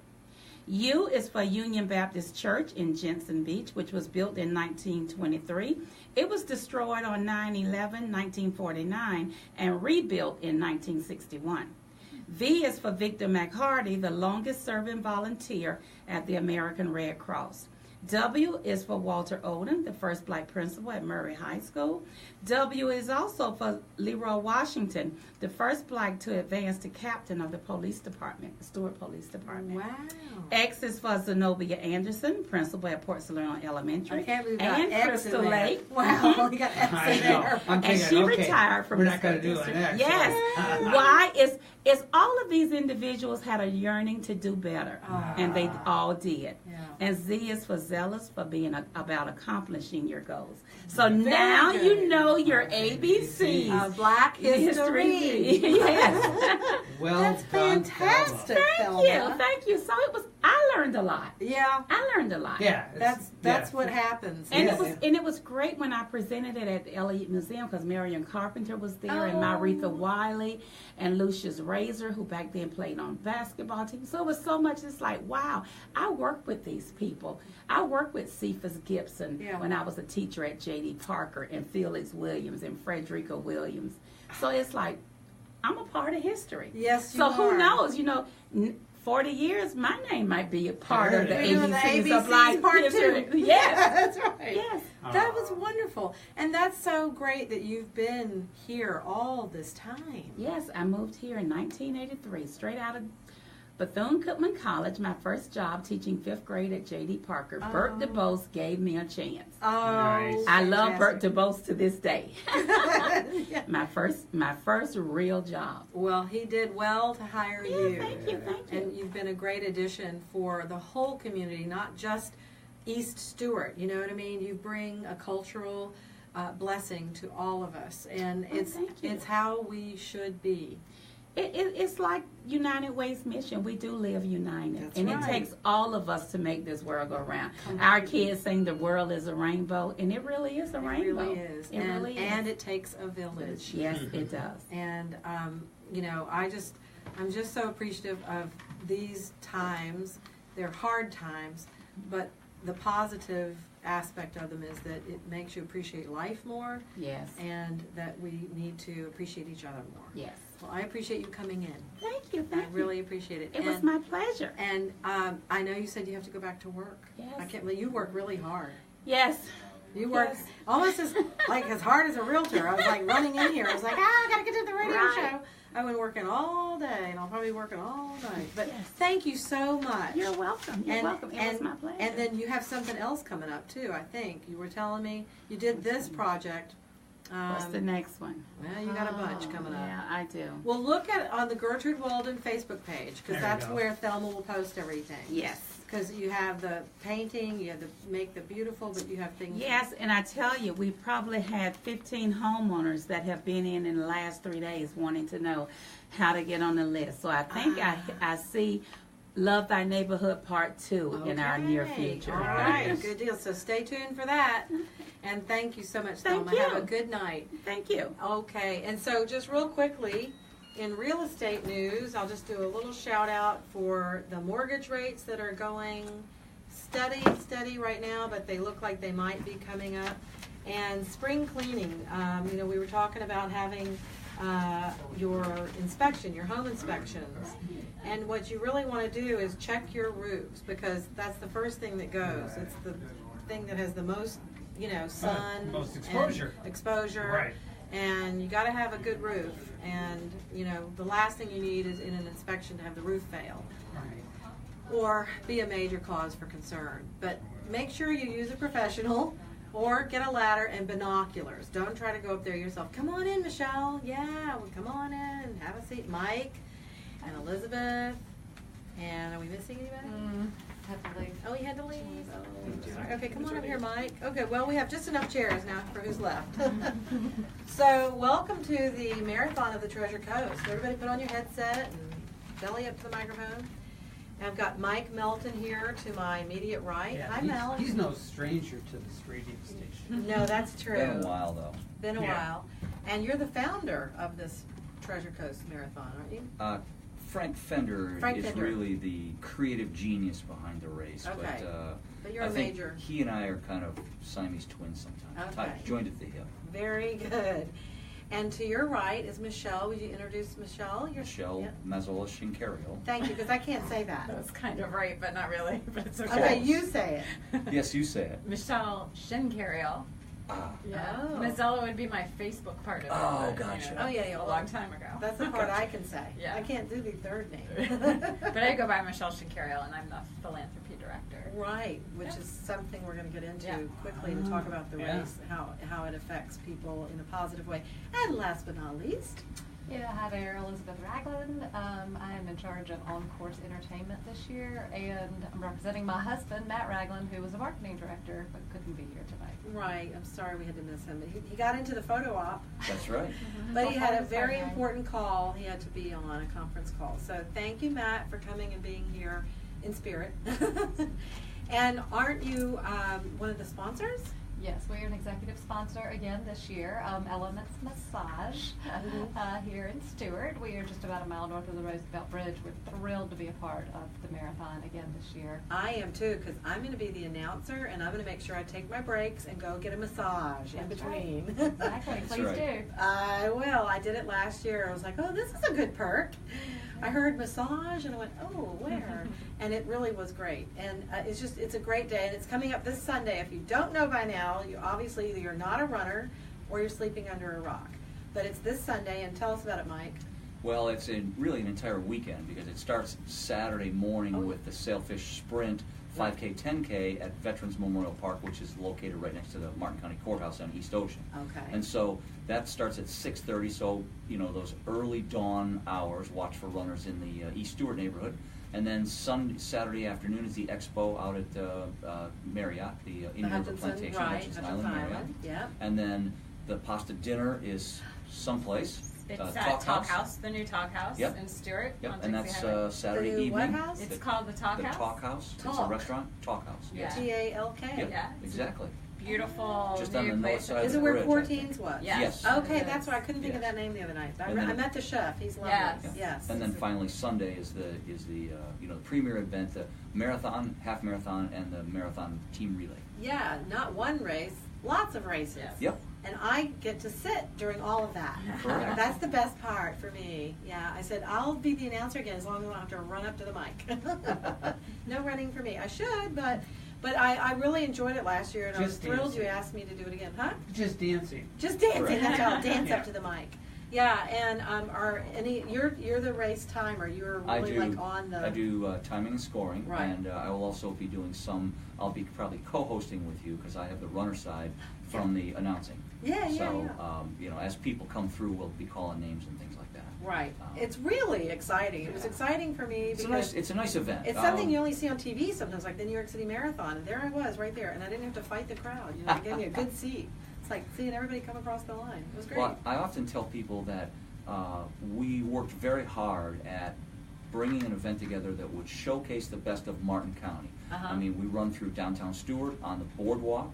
U is for Union Baptist Church in Jensen Beach, which was built in 1923. It was destroyed on 9/11/1949 and rebuilt in 1961. V is for Victor McHardy, the longest serving volunteer at the American Red Cross. W is for Walter Odom, the first black principal at Murray High School. W is also for Leroy Washington, the first black to advance to captain of the police department, Stewart Police Department. Wow. X is for Zenobia Anderson, principal at Port Salerno Elementary. I can't believe that. And X in Crystal there. Lake. Wow, you got X I in know. there. I'm And thinking, she okay, retired from we're the not going to school do an district. X. Yes. Why is all of these individuals had a yearning to do better, and they all did. Yeah. And Z is for zealous for being about accomplishing your goals. So Very now good. you know your ABCs. Black history. Yes. Well That's done, fantastic. Thelma. Thank you. So I learned a lot. Yeah, I learned a lot. Yeah. that's what happens. And Yes. it was great when I presented it at the Elliott Museum because Marion Carpenter was there and Maretha Wiley and Lucius Razor, who back then played on basketball team. So it was so much. It's like, wow, I worked with these people. I worked with Cephas Gibson when I was a teacher at J.D. Parker and Felix Williams and Frederica Williams. So it's like, I'm a part of history. Yes, you So are. who knows? 40 years, my name might be a part of the You're doing the ABCs of ABCs life. part history. two. Yes. That's right. Yes. That was wonderful. And that's so great that you've been here all this time. Yes, I moved here in 1983, straight out of Bethune-Cookman College, my first job teaching 5th grade at J.D. Parker. Bert DeBose gave me a chance. Oh, Nice. I love Bert fantastic. DeBose to this day. Yeah. My first real job. Well, he did well to hire you. Thank you. And you've been a great addition for the whole community, not just East Stewart. You know what I mean? You bring a cultural blessing to all of us, and thank you. it's how we should be. It's like United Way's mission. We do live united. That's and right. it takes all of us to make this world go round. Our kids sing the world is a rainbow, and it really is a It rainbow. really is. It really is. And it takes a village. Yes, it does. And I'm just so appreciative of these times. They're hard times, but the positive aspect of them is that it makes you appreciate life more, Yes. and that we need to appreciate each other more. Yes. Well, I appreciate you coming in. Thank you. I really appreciate it. It was my pleasure. And I know you said you have to go back to work. Yes. I can't believe you work really hard. Yes. You work Yes. almost as hard as a realtor. I was like running in here. I was like, I gotta get to the radio Right. show. I've been working all day, and I'll probably be working all night. But Yes. thank you so much. You're welcome. You're welcome. It was my pleasure. And then you have something else coming up too. I think you were telling me you did this project. What's the next one? Well, you got a bunch coming up. Yeah, I do. Well, look at on the Gertrude Walden Facebook page, because There you that's go. where Thelma will post everything. Yes. Because you have the painting, you have the make the beautiful, but you have things. Yes, and I tell you, we probably had 15 homeowners that have been in the last 3 days wanting to know how to get on the list. So I think I see Love Thy Neighborhood Part 2 in our near Okay. future. All right, good deal. So stay tuned for that. And thank you so much, Thank Thelma. you. Have a good night. Thank you. Okay, and so just real quickly, in real estate news, I'll just do a little shout out for the mortgage rates that are going steady right now, but they look like they might be coming up. And spring cleaning, we were talking about having your inspection, your home inspections. And what you really want to do is check your roofs, because that's the first thing that goes. It's the thing that has the most, sun. Most exposure. And exposure. Right. And you got to have a good roof. And, the last thing you need is in an inspection to have the roof fail Right. or be a major cause for concern. But make sure you use a professional or get a ladder and binoculars. Don't try to go up there yourself. Come on in, Michelle. Yeah, well, come on in. Have a seat. Mike and Elizabeth. And are we missing anybody? Had to leave. Oh, he had to leave. Oh, sorry. Okay, come on over here, Mike. Okay, well, we have just enough chairs now for who's left. So, welcome to the Marathon of the Treasure Coast. Everybody put on your headset and belly up to the microphone. And I've got Mike Melton here to my immediate right. Yeah, Hi, Mel. he's no stranger to this radio station. No, that's true. Been a while though. Been a Yeah. while. And you're the founder of this Treasure Coast Marathon, aren't you? Frank Fender Frank is Fender. really the creative genius behind the race. Okay. But you're I a think major. he and I are kind of Siamese twins sometimes. Okay. Joined at the hip. Very good. And to your right is Michelle. Would you introduce Michelle? Michelle Mazzola Schincariol. Thank you, because I can't say that. That's kind of right, but not really. But it's okay. Okay, you say it. Yes, you say it. Michelle Schincariol. Ah. Yeah. Oh. Mazzella would be my Facebook part of it. Oh, but, gotcha. Oh, yeah, a long time ago. That's the part I can say. Yeah. I can't do the third name. But I go by Michelle Schincariol, and I'm the philanthropy director. Right, which Yeah. is something we're going to get into Yeah. quickly to talk about the Yeah. race, how it affects people in a positive way. And last but not least, Yeah, hi there, Elizabeth Raglund. I am in charge of on-course entertainment this year, and I'm representing my husband, Matt Raglund, who was a marketing director but couldn't be here tonight. right, I'm sorry we had to miss him. He got into the photo op, That's right. but he had a Before the very sunrise. important call he had to be on, a conference call. So thank you, Matt, for coming and being here in spirit. And aren't you one of the sponsors? Yes, we are an executive sponsor again this year, Elements Massage here in Stewart. We are just about a mile north of the Roosevelt Bridge. We're thrilled to be a part of the marathon again this year. I am too, because I'm going to be the announcer, and I'm going to make sure I take my breaks and go get a massage in That's right. between. Exactly, That's please right. do. I will. I did it last year. I was like, oh, this is a good perk. I heard massage, and I went, oh, where? And it really was great. And it's a great day, and it's coming up this Sunday. If you don't know by now, you obviously either you're not a runner or you're sleeping under a rock. But it's this Sunday, and tell us about it, Mike. Well, it's really an entire weekend because it starts Saturday morning with the Sailfish Sprint 5K, 10K at Veterans Memorial Park, which is located right next to the Martin County Courthouse on East Ocean. Okay. And so that starts at 6:30. So those early dawn hours. Watch for runners in the East Stewart neighborhood. And then Saturday afternoon is the expo out at Marriott, the Indian River Hutchinson, Plantation, right, Hutchinson Island, Marriott. Yep. And then the pasta dinner is someplace. It's Talk Talk House, the new Talk House Yep. in Stewart. Yep, on and Dixie that's Highway. Saturday The new evening. what house? It's called the Talk House. The Talk House. It's a Talk. restaurant. Talk House. Yeah. Yes. T-A-L-K. Yep. Yeah. Exactly. Beautiful Just new on the north place. side Is of it the where bridge, Four I think. Teens was? Yes. Okay, Yes. that's why I couldn't think of Yes. that name the other night. And then- I met the chef. He's lovely. Yes. Yeah. Yes. And then finally Sunday is the premier event, the marathon, half marathon, and the marathon team relay. Yeah, not one race, lots of races. Yes. Yep. And I get to sit during all of that. Correct. That's the best part for me. Yeah, I said, I'll be the announcer again as long as I don't have to run up to the mic. No running for me. I should, but I really enjoyed it last year, and I was Just thrilled you dancing. asked me to do it again. Huh? Just dancing. Just dancing. Right. That's how I'll dance Yeah. up to the mic. Yeah, and you're the race timer. You're I really do. like on the. I do timing and scoring, Right. and I will also be doing some. I'll be probably co-hosting with you because I have the runner side from the announcing. Yeah, yeah, So yeah. as people come through, we'll be calling names and things like that. Right. Um, It's really exciting. It was yeah. exciting for me It's because a nice event. it's something you only see on TV sometimes, like the New York City Marathon. And there I was, right there, and I didn't have to fight the crowd. They gave me a good seat. It's like seeing everybody come across the line. It was great. Well, I often tell people that we worked very hard at bringing an event together that would showcase the best of Martin County. Uh-huh. I mean, we run through downtown Stewart on the boardwalk,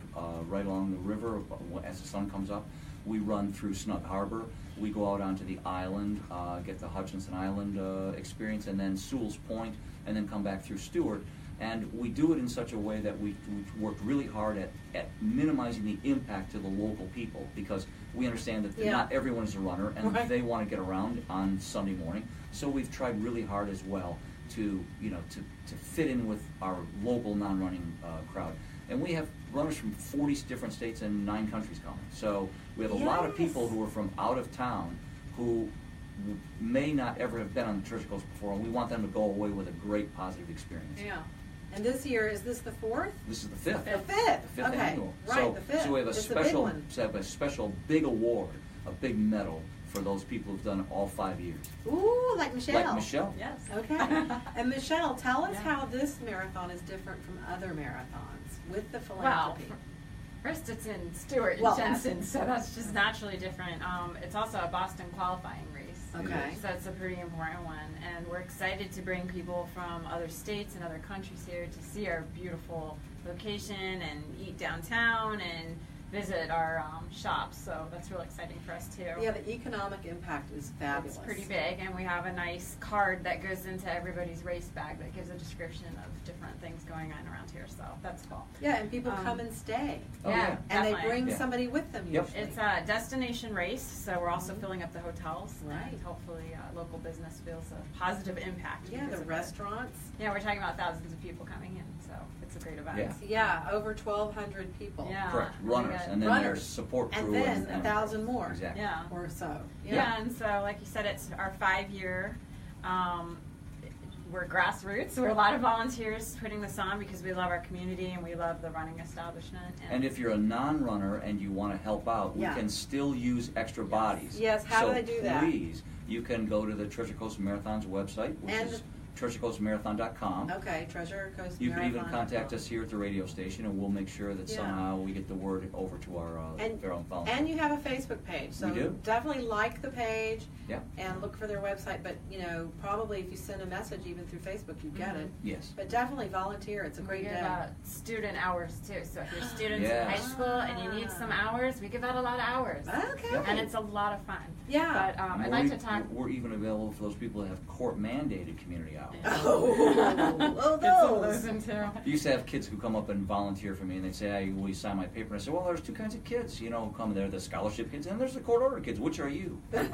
right along the river as the sun comes up. We run through Snug Harbor. We go out onto the island, get the Hutchinson Island experience, and then Sewell's Point, and then come back through Stewart. And we do it in such a way that we worked really hard at minimizing the impact to the local people, because we understand that Yeah. not everyone is a runner and Right. they want to get around on Sunday morning. So we've tried really hard as well to fit in with our local non-running crowd. And we have runners from 40 different states and 9 countries coming. So we have a lot of people Yes. who are from out of town who may not ever have been on the Treasure Coast before, and we want them to go away with a great positive experience. Yeah. And this year, is this the 4th? This is the 5th. The 5th. The 5th Okay. annual. Right, So, the 5th. so we have a It's a big special, one. big award, a big medal for those people who've done it all 5 years. Ooh, like Michelle. Like Michelle. Yes. Okay. And Michelle, tell us Yeah. how this marathon is different from other marathons with the Well, philanthropy. first it's in Stewart Well, and Jensen, so that's just naturally different. It's also a Boston qualifying race. Okay. So that's a pretty important one. And we're excited to bring people from other states and other countries here to see our beautiful location and eat downtown and visit our shops, so that's really exciting for us too. Yeah, the economic impact is fabulous. It's pretty big, and we have a nice card that goes into everybody's race bag that gives a description of different things going on around here, so that's cool. Yeah, and people come and stay. Oh, yeah. And they definitely. bring Yeah. somebody with them Yep. usually. It's a destination race, so we're also filling up the hotels. Right. And hopefully local business feels a positive impact. Yeah, because the of it. restaurants. Yeah, we're talking about thousands of people coming in, so it's a great event. Yeah. Yeah, over 1,200 people. Yeah. Correct, really runners, good. and then Runners. there's support crew. And then 1,000 more. Exactly. Yeah. Or so. Yeah, and so like you said, it's our 5-year. We're grassroots, so we're a lot of volunteers putting this on because we love our community and we love the running establishment. And if you're a non-runner and you want to help out, we Yeah. can still use extra bodies. Yes, how do So they do that? please, you can go to the Treasure Coast Marathon's website, which And- is treasurecoastmarathon.com. Okay, Treasure Coast You can even Marathon. contact us here at the radio station, and we'll make sure that Yeah. somehow we get the word over to our And, own volunteers. and you have a Facebook page, so We do. definitely like the page Yeah. and look for their website. But probably if you send a message even through Facebook, you get it. Yes. But definitely volunteer. It's a We great give day. out student hours too. So if you're students Yeah. in high school and you need some hours, we give out a lot of hours. Okay. Yep. And it's a lot of fun. Yeah. But I'd We're like e- to talk. We're even available for those people that have court-mandated community hours. Oh, Get some of those. those in too. I used to have kids who come up and volunteer for me, and they'd say, "Hey, will you sign my paper?" And I said, "Well, there's two kinds of kids, come there, the scholarship kids, and there's the court order kids. Which are you?" But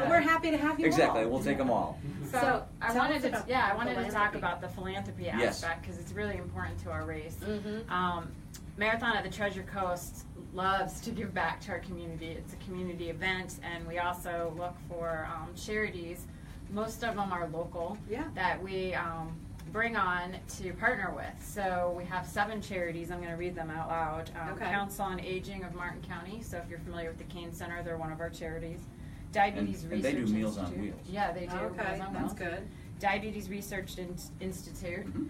we're happy to have you Exactly, all. we'll take them all. So I tell wanted us to, about I wanted to talk philanthropy. about the philanthropy Yes. aspect because it's really important to our race. Mhm. Marathon at the Treasure Coast loves to give back to our community. It's a community event, and we also look for charities. Most of them are local Yeah. that we bring on to partner with. So we have 7 charities. I'm going to read them out loud. Okay. Council on Aging of Martin County. So if you're familiar with the Kane Center, they're one of our charities. Diabetes And Research they do Meals on Institute. Wheels. Yeah, they do. Okay, Meals on that's Wheels. good. Diabetes Research Institute, Mhm.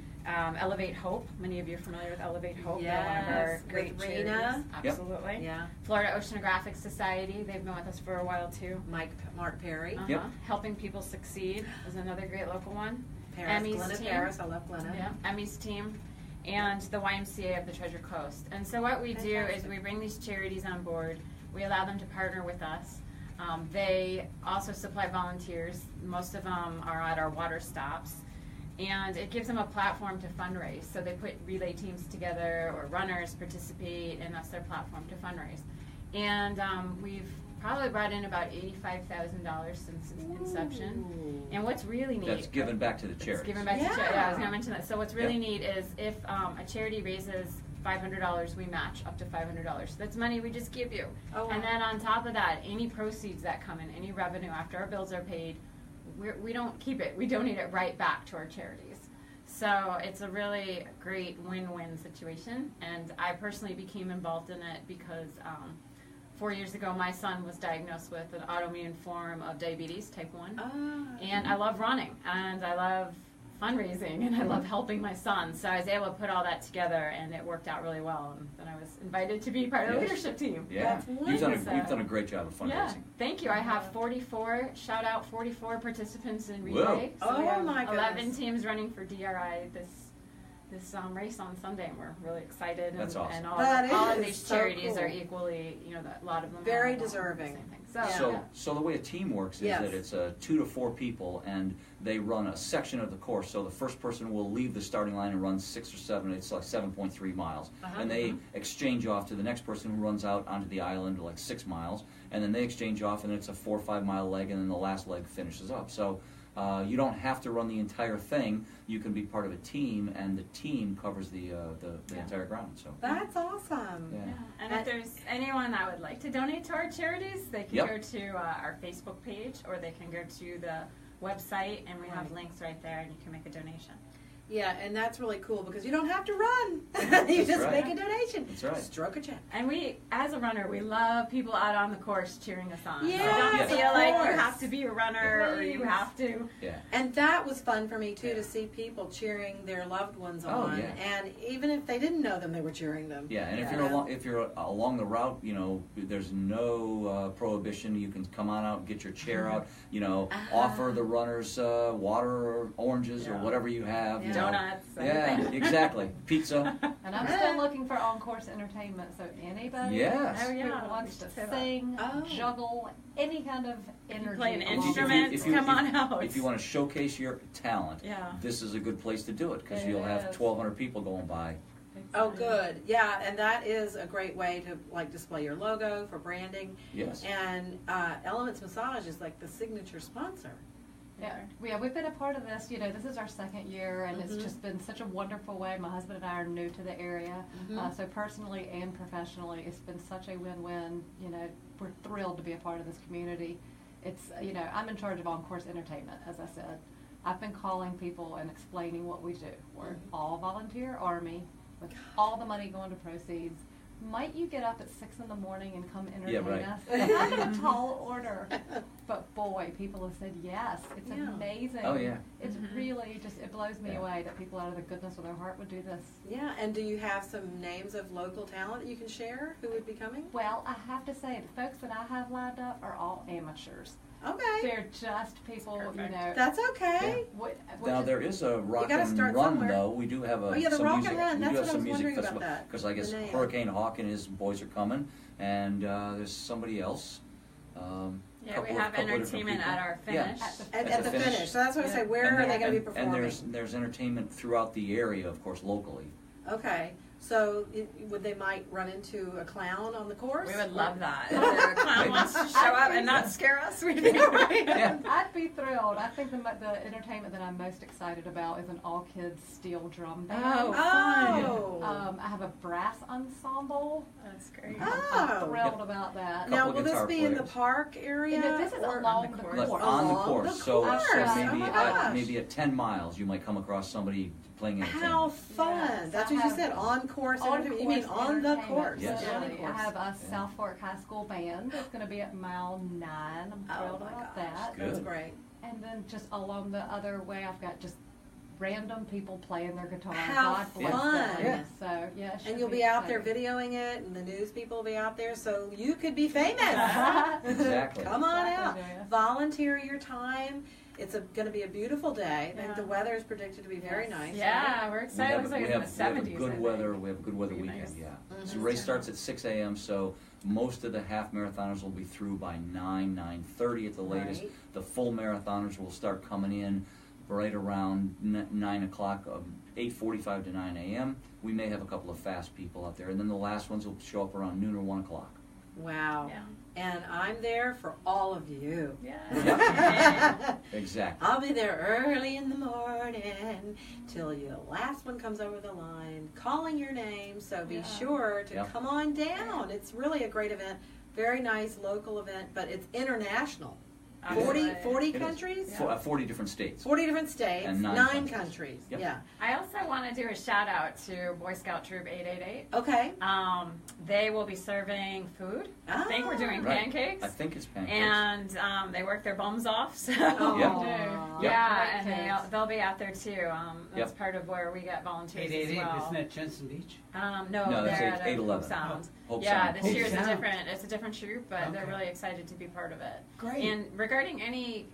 Elevate Hope. Many of you are familiar with Elevate Hope. They're one of Yes, our with great Rena. charities. Yep. Absolutely. Yeah. Florida Oceanographic Society. They've been with us for a while too. Mark Perry. Yep. Helping People Succeed is another great local one. Paris. Emmy's Glenna team. Paris. I love Glenna. Yeah, Emmy's team, and the YMCA of the Treasure Coast. And so what we do is Fantastic. we bring these charities on board. We allow them to partner with us. They also supply volunteers. Most of them are at our water stops. And it gives them a platform to fundraise. So they put relay teams together, or runners participate, and that's their platform to fundraise. And we've probably brought in about $85,000 since inception. And what's really neat... That's given back to the It's charities. given back to charity. Yeah, I was going to mention that. So what's really Yep. neat is if a charity raises $500, we match up to $500. That's money we just give you. Oh, wow. And then on top of that, any proceeds that come in, any revenue after our bills are paid, we don't keep it. We donate it right back to our charities. So it's a really great win-win situation. And I personally became involved in it because 4 years ago, my son was diagnosed with an autoimmune form of diabetes, type 1. And I love running, and I love fundraising, and I love helping my son. So I was able to put all that together, and it worked out really well. And then I was invited to be part of the Yes. leadership team. Yeah, That's you've done a great job of fundraising. Yeah, thank you. I have 44 participants in relay. Whoa. So we Oh have my 11 goodness. teams running for DRI this race on Sunday, and we're really excited. And, That's awesome. And all, That all of is these so charities cool. are equally, a lot of them Very are deserving. the same thing. So the way a team works is Yes. that it's 2 to 4 people, and they run a section of the course. So the first person will leave the starting line and run 6 or 7. It's like 7.3 miles, and they exchange off to the next person who runs out onto the island like 6 miles, and then they exchange off, and it's a 4 or 5 mile leg, and then the last leg finishes up. So you don't have to run the entire thing. You can be part of a team, and the team covers the entire ground. So That's awesome. yeah. Yeah. And if there's anyone that would like to donate to our charities, they can Yep. go to our Facebook page, or they can go to the website, and we have Right. links right there, and you can make a donation. Yeah, and that's really cool because you don't have to run. You just right. make a donation. That's right. Stroke a check. And we, as a runner, we love people out on the course cheering us on. Yes, so don't Yes. feel of like you course. have to be a runner or you Please. have to. Yeah. And that was fun for me too, to see people cheering their loved ones Oh, on, yeah. and even if they didn't know them, they were cheering them. Yeah, and You if know? you're along the route, there's no prohibition. You can come on out, get your chair out, offer the runners water or oranges or Yeah. whatever you have. Yeah. know. Donuts, Yeah, anything. exactly. Pizza. And I'm still looking for on-course entertainment, so anybody Yes. Oh, yeah. who wants to We should say that. sing, Oh. juggle, any kind of energy. Playing along instruments, the way. come on out. If you want to showcase your talent, Yeah. this is a good place to do it because It you'll have is. 1,200 people going by. Oh, good. Yeah, and that is a great way to like display your logo for branding. Yes. And Elements Massage is like the signature sponsor. Yeah, we've been a part of this. You know, this is our second year, and it's just been such a wonderful way. My husband and I are new to the area, so personally and professionally, it's been such a win-win. You know, we're thrilled to be a part of this community. It's, you know, I'm in charge of on-course entertainment, as I said. I've been calling people and explaining what we do. We're all volunteer army, with all the money going to proceeds. Might you get up at 6 in the morning and come entertain right. us? That's a tall order. But boy, people have said yes. It's Yeah. amazing. Oh, yeah. It's really just, it blows me Yeah. away that people out of the goodness of their heart would do this. Yeah, and do you have some names of local talent that you can share who would be coming? Well, I have to say, the folks that I have lined up are all amateurs. Okay, They're just people, you Perfect. know. that's okay. What Now there is a rock gotta and start run somewhere. though. We do have a Oh, yeah, the some rock music. and run. We That's do have what I some was music wondering about festival that. because I guess The name. Hurricane Hawk and his boys are coming, and there's somebody else. Yeah, we have entertainment at our finish. At the finish. So that's what I say. Where are they going to be performing? And there's entertainment throughout the area, of course, locally. Okay, so would they might run into a clown on the course? We would love that. If a clown wants to show up and not scare us, we'd be Yeah. I'd be thrilled. I think the entertainment that I'm most excited about is an all-kids steel drum band. Oh, Oh. I have a brass ensemble. That's great. Oh. I'm thrilled about that. Now, Couple will this guitar be in the players. park area? No, this is or- along the course. But course. on the Along course, the so course. Oh maybe my at gosh. maybe at 10 miles, you might come across somebody playing entertainment. How fun! Yes, That's I what you have said. On course entertainment. You mean on the course? Yes. Literally. I have a Yeah. South Fork High School band that's going to be at mile 9. I'm Oh thrilled my about gosh, that. that's Good. great. And then just along the other way, I've got just random people playing their guitar. How God bless fun. them. Yeah. So yeah, it should And you'll be out there exciting. videoing it, and the news people will be out there, so you could be famous. Exactly. Come on Exactly, out. Julia. Volunteer your time. It's going to be a beautiful day. I think Yeah. the weather is predicted to be very Yes. nice. Yeah, we're We excited. have, Looks like we it's in have, the we have 70s. a good I think. weather. We have a good weather Pretty weekend. nice. Yeah. Mhm. So the race starts at 6 a.m. So most of the half marathoners will be through by 9:30 at the latest. Right. The full marathoners will start coming in right around 9 o'clock, 8:45 to 9 a.m. We may have a couple of fast people out there, and then the last ones will show up around noon or 1 o'clock. Wow. Yeah. And I'm there for all of you. Yeah. Exactly. I'll be there early in the morning till your last one comes over the line, calling your name. So be Yeah. sure to Yep. come on down. It's really a great event. Very nice local event, but it's international. 40 It is. countries? 40 different states. 40 different states, And 9 9 countries. countries. Yep. Yeah. I also want to do a shout out to Boy Scout Troop 888. Okay. They will be serving food. I think we're doing Right. pancakes. I think it's pancakes. And they work their bums off. So Oh, Yep. yeah, Great and kids. they'll be out there too. That's Yep. part of where we get volunteers 888, as well. isn't that Jensen Beach? No, that's they're at 811. Sound. Hope Yeah, Sound. this Hope year's Sound. it's a different troop, but they're Okay. really excited to be part of it. Great. And regarding any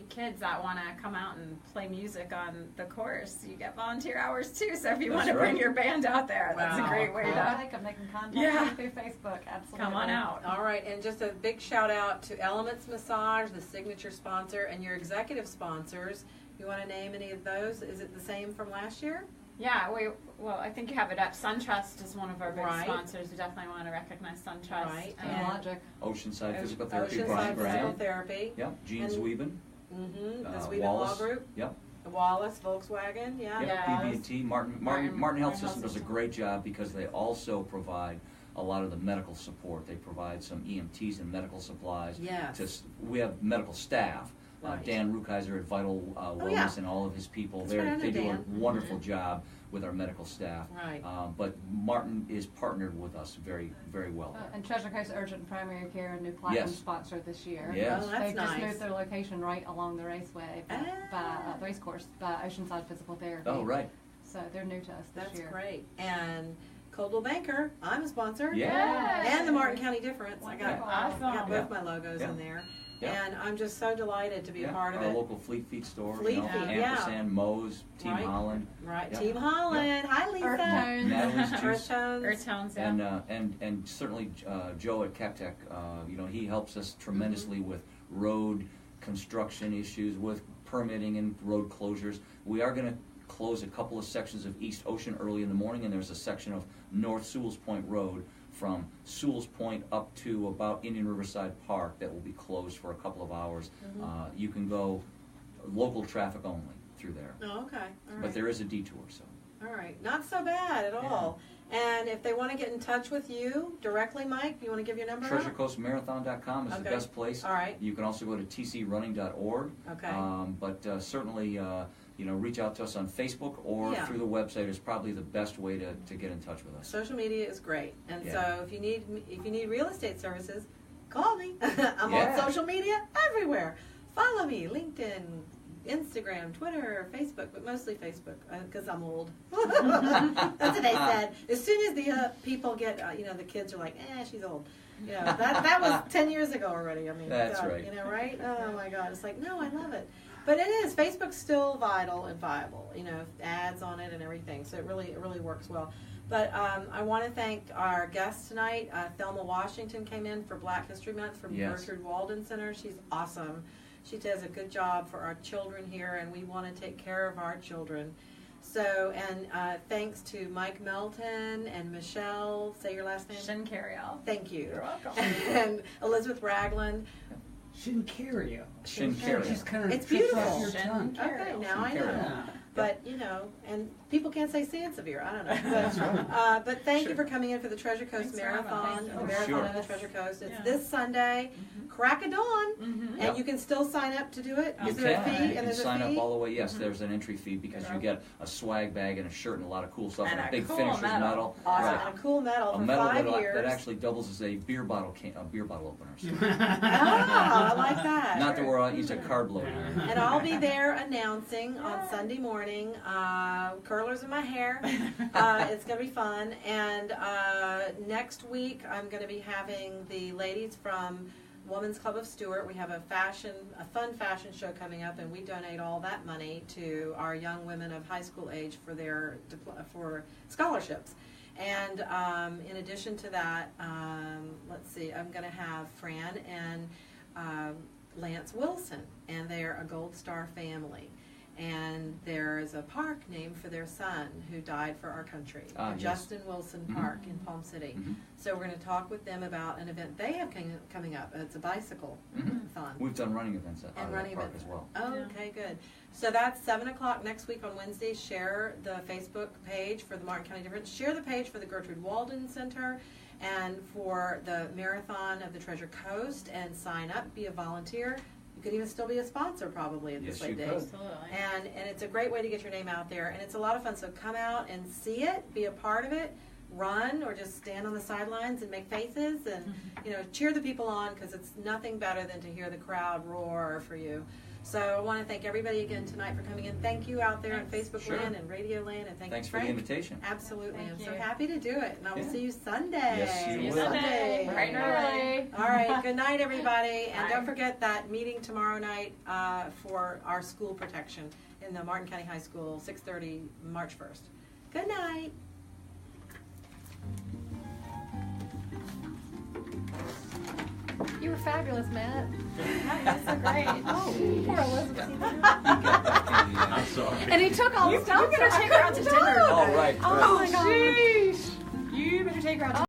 kids that want to come out and play music on the course, you get volunteer hours too. So if you want That's to bring right. your band out there, that's a Wow. great way I'll to take them. They can contact Yeah. me through Facebook. Absolutely. come on out. All right, and just a big shout out to Elements Massage, the signature sponsor, and your executive sponsors. You want to name any of those? Is it the same from last year? Yeah, I think you have it up. SunTrust is one of our big Right. sponsors. We definitely want to recognize SunTrust. Right. And And Logic. Oceanside Physical Therapy, Oceanside Brian Physical Graham. Therapy. Yep. Gene And- Zwieben. Mm-hmm. The Uh, Sweden Law Wallace. Group. Yep. Wallace, Volkswagen. Yeah. Yep. Yeah. BB&T. Martin Health System does a great job because they also provide a lot of the medical support. They provide some EMTs and medical supplies. Yes. We have medical staff. Right. Dan Rukeyser at Vital Wellness yeah. and all of his people. That's right, I know They do a Dan. wonderful job with our medical staff. Right. But Martin is partnered with us very, very well. And Treasure Coast Urgent Primary Care, a new platinum Yes. sponsor this year. Yes. Oh, that's They've just nice. moved their location right along the raceway by the race course by Oceanside Physical Therapy. Oh, right. So they're new to us this That's year. great. And Coldwell Banker, I'm a sponsor. Yeah. And the Martin County Difference. I got Wonderful. I got Awesome. both my logos Yeah. in there. Yeah. And I'm just so delighted to be a part of our it. local Fleet Feet store, Fleet you know, Feet, yeah. Ampersand, Moe's, Team Right. Holland. Right, Yeah. Team Holland. Hi, Lisa. Earth Tones. Natalie's Earth Juice. Tones. Earth Tones, yeah. And certainly Joe at CapTech, you know, he helps us tremendously with road construction issues, with permitting and road closures. We are going to close a couple of sections of East Ocean early in the morning, and there's a section of North Sewell's Point Road from Sewell's Point up to about Indian Riverside Park that will be closed for a couple of hours. You can go local traffic only through there, Oh, okay. All right. but there is a detour, so. All right. Not so bad at all. And if they want to get in touch with you directly, Mike, you want to give your number out? TreasureCoastMarathon.com is the Okay. best place. All right. You can also go to tcrunning.org. Okay. But certainly, you know, reach out to us on Facebook or Yeah. through the website is probably the best way to get in touch with us. Social media is great. And Yeah. so if you need real estate services, call me. I'm Yeah. on social media everywhere. Follow me, LinkedIn, Instagram, Twitter, Facebook, but mostly Facebook because I'm old. That's what they said. As soon as the people get, you know, the kids are like, she's old. You know, that was 10 years ago already. I mean, That's God, right. You know, right? Oh my God, it's like, no, I love it. But it is. Facebook's still vital and viable. You know, ads on it and everything. So it really works well. But I want to thank our guest tonight. Thelma Washington came in for Black History Month from Yes. Gertrude Walden Center. She's awesome. She does a good job for our children here, and we want to take care of our children. So, and thanks to Mike Melton and Michelle. Say your last name. Schincariol. Thank you. You're welcome. And Elizabeth Raglund. Schincariol. Schincariol. Just kind of It's trips beautiful. off your tongue. Okay, now I know. Schincariol. But, you know, and people can't say Sansevere. I don't know. That's right. But thank you Sure. for coming in for the Treasure Coast Thanks for having Marathon, us. the Oh, Marathon sure. of the Treasure Coast. It's Yeah. this Sunday, crack of dawn, and Yep. you can still sign up to do it. You Is there a can. fee? You And can there's a sign fee? up all the way. Yes, there's an entry fee because you get a swag bag and a shirt and a lot of cool stuff And and a a big cool finisher's medal. medal. Awesome. Right. And a cool medal A for medal 5 that, years. that actually doubles as a beer bottle opener. So. I like that. Not that we're each a carb load. And I'll be there announcing on Sunday morning. Curlers in my hair. It's going to be fun. And next week, I'm going to be having the ladies from Women's Club of Stewart. We have a fun fashion show coming up, and we donate all that money to our young women of high school age for their for scholarships. And in addition to that, let's see, I'm going to have Fran and Lance Wilson, and they're a Gold Star family. And there's a park named for their son who died for our country, the Yes. Justin Wilson Park in Palm City. So we're going to talk with them about an event they have coming up. It's a bicycle thon. We've done running events at And that running park events as well. Oh, okay, good. So that's 7 o'clock next week on Wednesday. Share the Facebook page for the Martin County Difference. Share the page for the Gertrude Walden Center and for the Marathon of the Treasure Coast, and sign up, be a volunteer. You could even still be a sponsor probably at this Yes, you late could. date. And it's a great way to get your name out there, and it's a lot of fun. So come out and see it, be a part of it, run, or just stand on the sidelines and make faces, and cheer the people on, because it's nothing better than to hear the crowd roar for you. So I want to thank everybody again tonight for coming in. Thank you out there on Facebook Sure. land and Radio land, and Thanks you, for the Frank. invitation. Absolutely. Thank I'm you. so happy to do it, and I will Yeah. see you Sunday. Yes, you See you will. Sunday, bright and early. All right. Good night, everybody. And Bye. don't forget that meeting tomorrow night for our school protection in the Martin County High School, 6:30, March 1st. Good night. You were fabulous, Matt. That's so great. Oh, poor Elizabeth. I'm sorry. And he took all the stuff. You better take her out to dinner. Oh, right. Oh my Oh, God. sheesh. You better take her out to